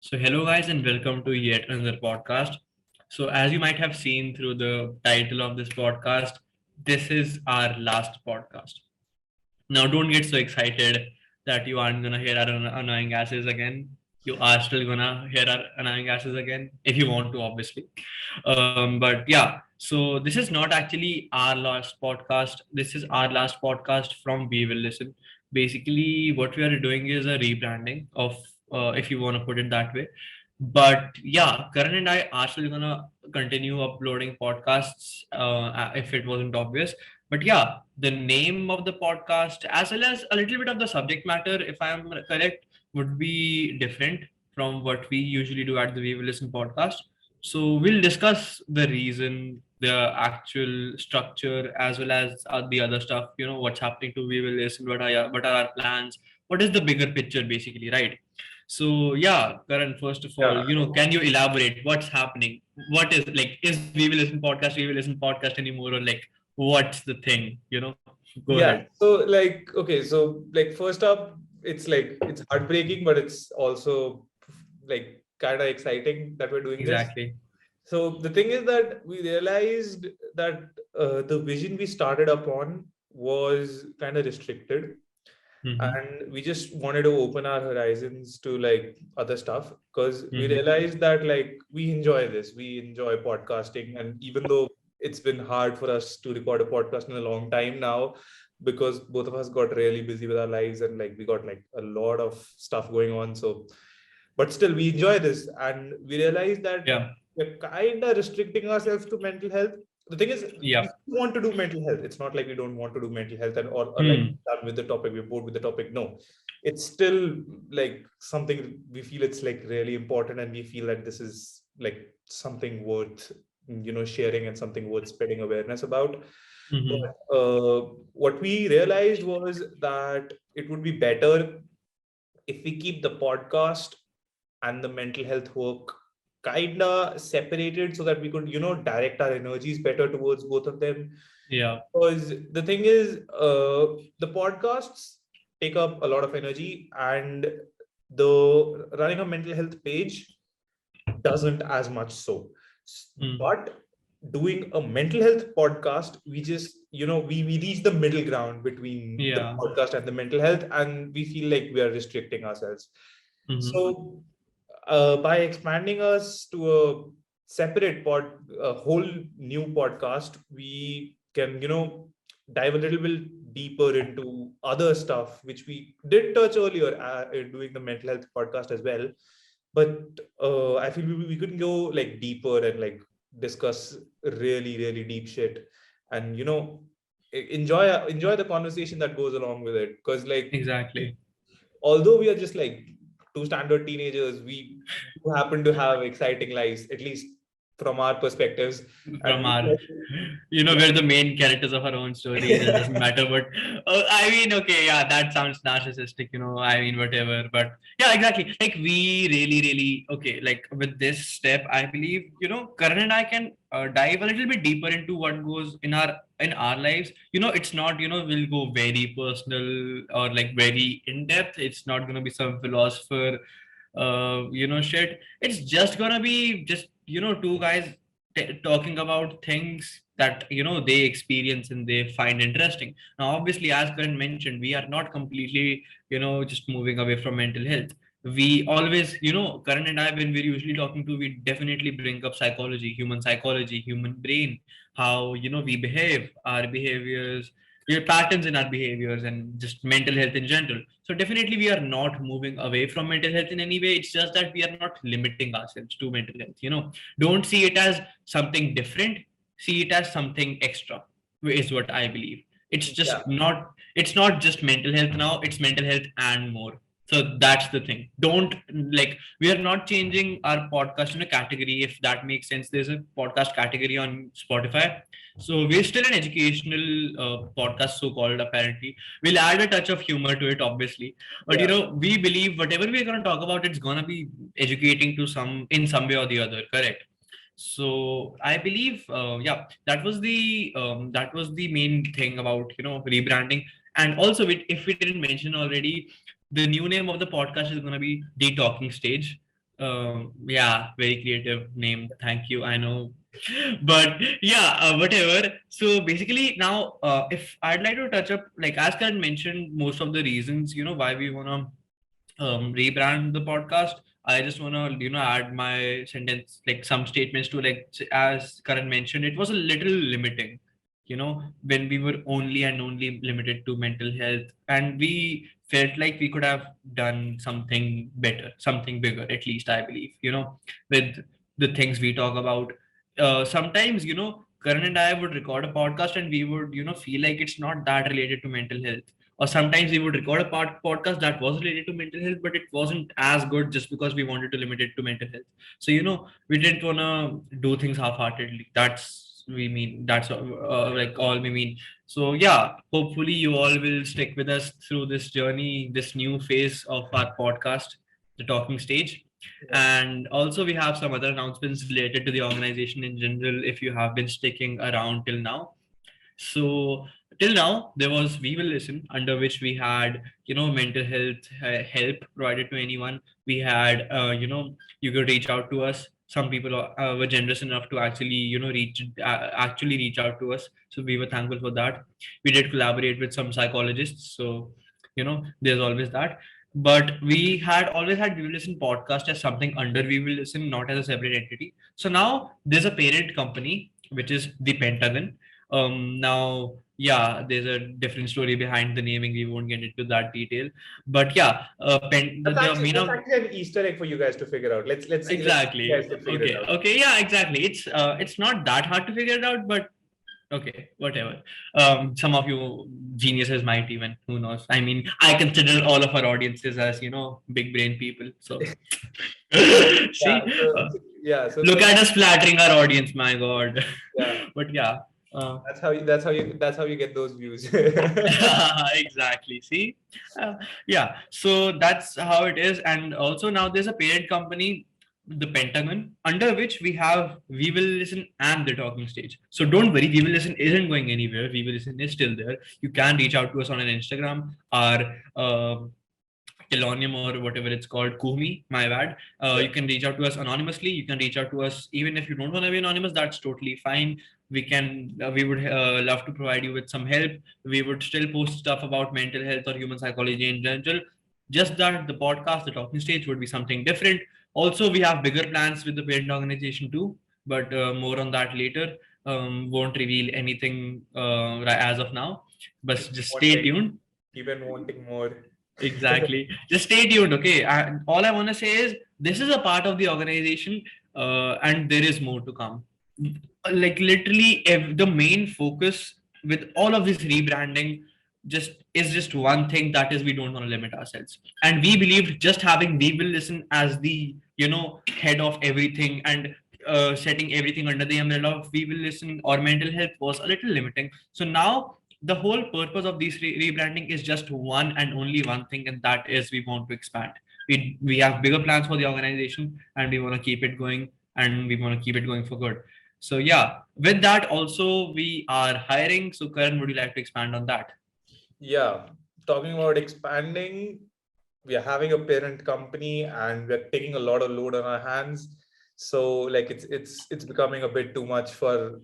So, hello guys, and welcome to yet another podcast. So, as you might have seen through the title of this podcast, this is our last podcast. Now, don't get so excited that you aren't gonna hear our annoying asses again. You are still gonna hear our annoying asses again if you want to, obviously. But yeah, so this is not actually our last podcast. This is our last podcast from We Will Listen. Basically, what we are doing is a rebranding of, if you want to put it that way. But yeah, Karan and I are still gonna continue uploading podcasts if it wasn't obvious. But yeah, the name of the podcast, as well as a little bit of the subject matter, if I am correct, would be different from what we usually do at the We Will Listen podcast. So we'll discuss the reason, the actual structure, as well as the other stuff. What's happening to We Will Listen, what are our plans, what is the bigger picture, basically, right? So yeah, Karan, first of all, Yeah, can you elaborate what's happening? What is like, is We Will Listen podcast, We Will Listen podcast anymore, or like what's the thing? Go yeah. ahead. So first up, it's heartbreaking, but it's also like kind of exciting that we're doing this. Exactly. So the thing is that we realized that the vision we started upon was kind of restricted, Mm-hmm. and we just wanted to open our horizons to like other stuff because we Mm-hmm. realized that like we enjoy this, we enjoy podcasting, and even though it's been hard for us to record a podcast in a long time now because both of us got really busy with our lives and like we got like a lot of stuff going on, so but still we enjoy this, and we realize that Yeah. we're kind of restricting ourselves to mental health. The thing is, we Yeah. want to do mental health. It's not like we don't want to do mental health or like Hmm. done with the topic, we're bored with the topic. No, it's still like something we feel it's like really important, and we feel that this is like something worth sharing and something worth spreading awareness about. Mm-hmm. But what we realized was that it would be better if we keep the podcast and the mental health work kind of separated so that we could direct our energies better towards both of them, Yeah. because the thing is the podcasts take up a lot of energy, and the running a mental health page doesn't as much so. Hmm. But doing a mental health podcast, we just we reach the middle ground between the Yeah. podcast and the mental health, and we feel like we are restricting ourselves. Mm-hmm. So by expanding us to a a whole new podcast, we can dive a little bit deeper into other stuff which we did touch earlier in doing the mental health podcast as well. But I feel we could go like deeper and like discuss really really deep shit, and enjoy the conversation that goes along with it, because like Exactly. although we are just like two standard teenagers, we do happen to have exciting lives, at least from our perspectives. From And our, we're the main characters of our own stories. It doesn't matter, but I mean, okay, yeah, that sounds narcissistic, I mean, whatever. But yeah, exactly. Like, we really, really, okay, like with this step, I believe, Karan and I can dive a little bit deeper into what goes in our lives. It's not, we'll go very personal or like very in depth. It's not gonna be some philosopher shit. It's just gonna be just two guys talking about things that they experience and they find interesting. Now, obviously, as Karan mentioned, we are not completely just moving away from mental health. We always, Karan and I, when we're usually talking to, we definitely bring up psychology, human brain, how we behave, our behaviors, patterns in our behaviors, and just mental health in general. So definitely we are not moving away from mental health in any way. It's just that we are not limiting ourselves to mental health. Don't see it as something different, see it as something extra, is what I believe. It's yeah, just not, it's not just mental health now, it's mental health and more. So that's the thing. Don't, like, we are not changing our podcast in a category, if that makes sense. There's a podcast category on Spotify, so we're still an educational podcast, so called, apparently. We'll add a touch of humor to it, obviously, but yeah, we believe whatever we're going to talk about, it's going to be educating to some, in some way or the other, correct? So I believe, yeah, that was the main thing about rebranding. And also, if we didn't mention already, the new name of the podcast is gonna be The Talking Stage. Yeah, very creative name. Thank you. I know, but yeah, whatever. So basically, now, if I'd like to touch up, like as Karan mentioned, most of the reasons, why we wanna rebrand the podcast. I just wanna, add my sentence, like some statements to, like, as Karan mentioned, it was a little limiting, when we were only and only limited to mental health, and we felt like we could have done something better, something bigger, at least I believe, with the things we talk about. Sometimes, Karan and I would record a podcast and we would, feel like it's not that related to mental health, or sometimes we would record a podcast that was related to mental health, but it wasn't as good just because we wanted to limit it to mental health. So, we didn't want to do things half-heartedly. That's like all we mean. So yeah, hopefully you all will stick with us through this journey, this new phase of our podcast, The Talking Stage. Yeah. And also we have some other announcements related to the organization in general, if you have been sticking around till now. So till now, there was We Will Listen, under which we had, mental health help provided to anyone. We had, you could reach out to us. Some people were generous enough to actually, actually reach out to us. So we were thankful for that. We did collaborate with some psychologists. So, there's always that. But we had always had We Will Listen podcast as something under We Will Listen, not as a separate entity. So now there's a parent company, which is the Pentagon. Now, yeah, there's a different story behind the naming. We won't get into that detail, but yeah, the main That's actually an Easter egg for you guys to figure out. Let's see. exactly. Let's see you guys can figure it Okay, out. okay, yeah, exactly. It's not that hard to figure it out, but okay, whatever. Some of you geniuses might even, who knows? I mean, I consider all of our audiences as, big brain people. So see, Yeah. So, uh, yeah. So, look at us flattering our audience, my God. yeah. But yeah. That's how you get those views. Exactly. See, yeah. So that's how it is. And also now there's a parent company, the Pentagon, under which we have We Will Listen and The Talking Stage. So don't worry, We Will Listen isn't going anywhere. We Will Listen is still there. You can reach out to us on an Instagram, our Telonium, or whatever it's called, Kumi, my bad. Yeah. You can reach out to us anonymously. You can reach out to us even if you don't want to be anonymous. That's totally fine. We would love to provide you with some help. We would still post stuff about mental health or human psychology in general. Just that the podcast, The Talking Stage, would be something different. Also, we have bigger plans with the parent organization too, but more on that later. Won't reveal anything as of now, but just stay tuned. Even wanting more. Exactly. Just stay tuned, okay? All I want to say is this is a part of the organization, and there is more to come. Like literally, the main focus with all of this rebranding just one thing, that is we don't want to limit ourselves, and we believe just having We Will Listen as the head of everything, and setting everything under the umbrella of We Will Listen or mental health was a little limiting. So now the whole purpose of this rebranding is just one and only one thing, and that is we want to expand. We have bigger plans for the organization, and we want to keep it going, and we want to keep it going for good. So yeah, with that also we are hiring. So Karan, would you like to expand on that? Yeah, talking about expanding, we are having a parent company and we're taking a lot of load on our hands. So like it's becoming a bit too much for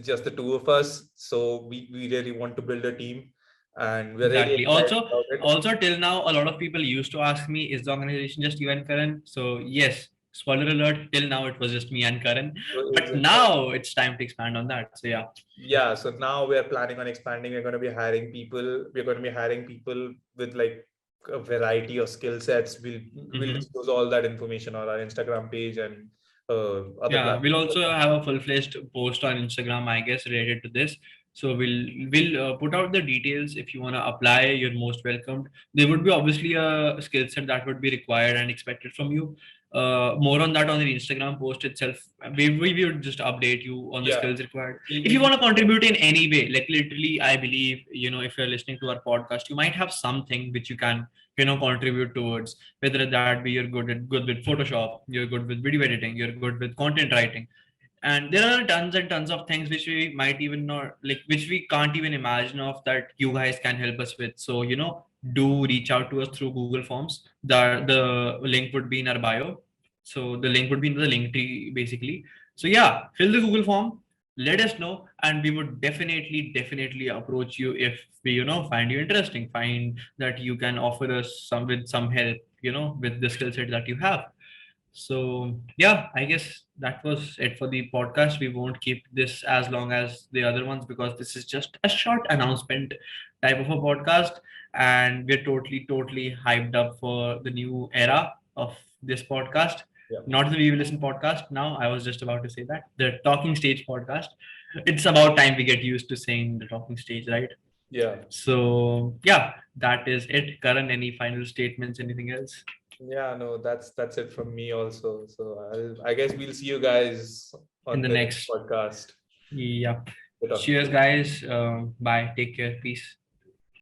just the two of us. So we really want to build a team, and we're really Exactly. excited Also, about it. also till now, a lot of people used to ask me, "Is the organization just you and Karan?" So yes, spoiler alert. Till now, it was just me and Karan, So but now it's time to expand on that. So yeah. yeah, so now we're planning on expanding. We're going to be hiring people. We're going to be hiring people with like a variety of skill sets. We'll disclose all that information on our Instagram page and other Yeah, we'll platforms. also have a full-fledged post on Instagram, I guess, related to this. So we'll put out the details. If you want to apply, you're most welcomed. There would be obviously a skill set that would be required and expected from you. More on that on the Instagram post itself. We would just update you on the Yeah. skills required. If you want to contribute in any way, like literally, I believe, if you're listening to our podcast, you might have something which you can, contribute towards, whether that be you're good with Photoshop, you're good with video editing, you're good with content writing, and there are tons and tons of things which we might even not, like, which we can't even imagine of, that you guys can help us with. So do reach out to us through Google Forms. The link would be in our bio. So the link would be in the link tree basically. So yeah, fill the Google form, let us know, and we would definitely approach you if we, find you interesting, find that you can offer us some help, with the skill set that you have. So yeah, I guess that was it for the podcast. We won't keep this as long as the other ones because this is just a short announcement type of a podcast, and we're totally hyped up for the new era of this podcast. Yeah. Not the We Will Listen podcast. Now, I was just about to say that the Talking Stage podcast. It's about time we get used to saying the talking stage, right? Yeah. So yeah, that is it. Karan, any final statements? Anything else? Yeah, no, that's it from me also. So I guess we'll see you guys on In the the next next. podcast. Yeah. The Talking Cheers, Stage. guys. Bye. Take care. Peace.